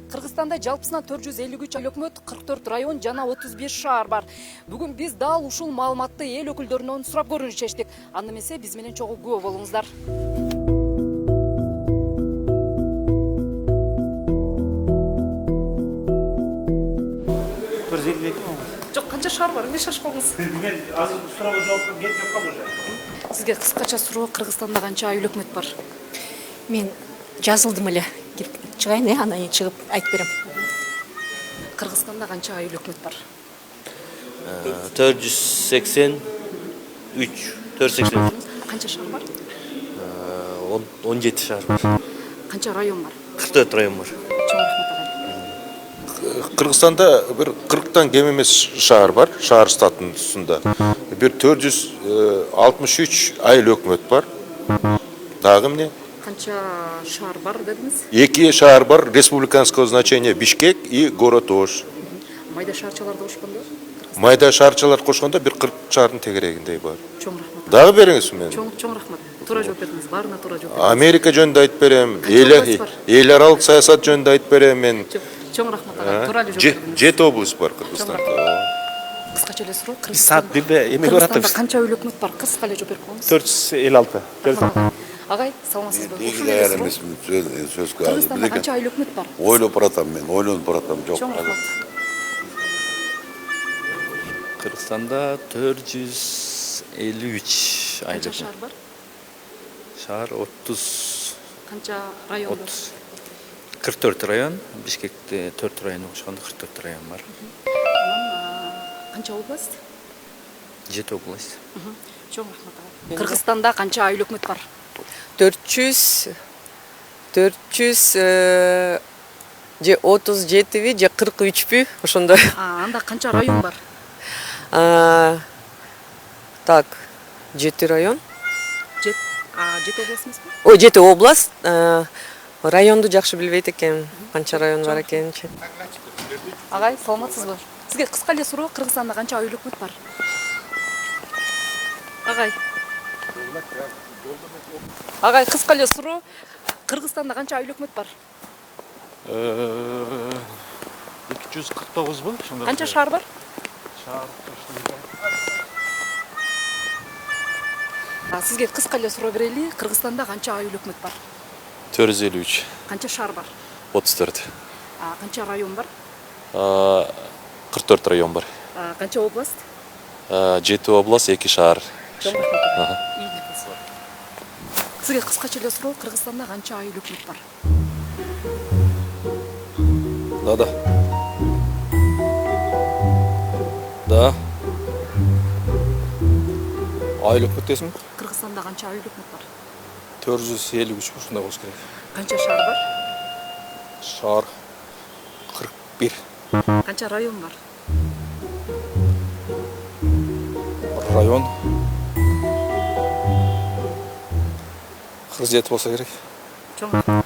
Кыргызстанда жалпысынан 453 эл өкмөт, 44 район жана 35 шаар бар. Бүгүн биз дал ушул маалыматты эл өкүлдөрүнөн сурап көрүүнү чечтик. Анда эмесе биз менен чогуу күбө болуңуздар. Жок, канча шаар бар? Эмне шашып калдыңыз? Мен азыр суроо жооп кетип калды уже. Сизге кыскача суроо, Кыргызстанда канча эл өкмөт бар? Мен жазылдым эле. Кирип чыгайын, анан кийин чыгып айтып берем. Кыргызстанда канча эл өкмөт бар? 483. 483. Канча шаар бар? 17 шаар бар. Канча район бар? 44 район бар. Чоң рахмат агай. Кыргызстанда бир 40тан кем эмес шаар бар, шаар статусунда. Бир 463 айыл өкмөт бар. Дагы эмне? Канча шаар бар дедиңиз? 2 шаар бар, республиканского значения Бишкек и город Ош. Майда шаарчаларды кошкондо? Майда шаарчалар кошкондо бир 40 шаардын тегерегиндей бар. Чоң рахмат. Дагы бериңиз мен. Чоң рахмат. Туура жооп бердиңиз. Баарына туура жооп бердиңиз. Америка жөнүндө айтып берем, область бар? эл аралык саясат жөнүндө айтып берем мен. Чоң рахмат агай. Туура эле жооп бердиңиз. 7 область бар Кыргызстанда. Кыскача эле суроо. Саат бирде эме көрүп Кыргызстанда атабыз. канча эл өкмөт бар? Кыска эле жооп берип коюңуз. 456. Агай, саламатсызбы? Дегилер эмесмин, сөзгө алып. Кыргызстанда канча эл өкмөт бар? Ойлоп баратам мен, ойлонуп баратам, жок. Чоң рахмат. Кыргызстанда 453 айыл Канча өкмөт. шаар бар? Шаар 30. Канча район бар? 44 район. Бишкекте 4 район кошкондо 44 район бар. Канча область? 7 область. Чоң рахмат агай. Кыргызстанда канча эл өкмөт бар? 400 же 37 же 43 ошондой. Анда канча район бар? Так, 7 район. 7 область эмеспи? Ой, 7 область. Районду жакшы билбейт экенмин. Канча район бар экенинчи. Агай, саламатсызбы? Сизге кыска эле суроо, Кыргызстанда канча эл өкмөт бар? Агай. Агай, кыска эле суроо, Кыргызстанда канча эл өкмөт бар? 249 бу? Канча шаар бар? Сизге кыска эле суроо берели, Кыргызстанда канча эл өкмөт бар? 453. Канча шаар бар? 34. Канча район бар? 44 район бар. Канча область? 7 область, 2 шаар. Чоң рахмат. Ийгилик болсун. Сизге кыскача эле суроо, Кыргызстанда канча эл өкмөт бар? Да. Да. Айыл өкмөт десиң? Кыргызстанда канча эл өкмөт бар? 453 ушундай болуш керек. Канча шаар бар? Шаар 41. Канча район бар? Район 47 болса керек. Чоң рахмат.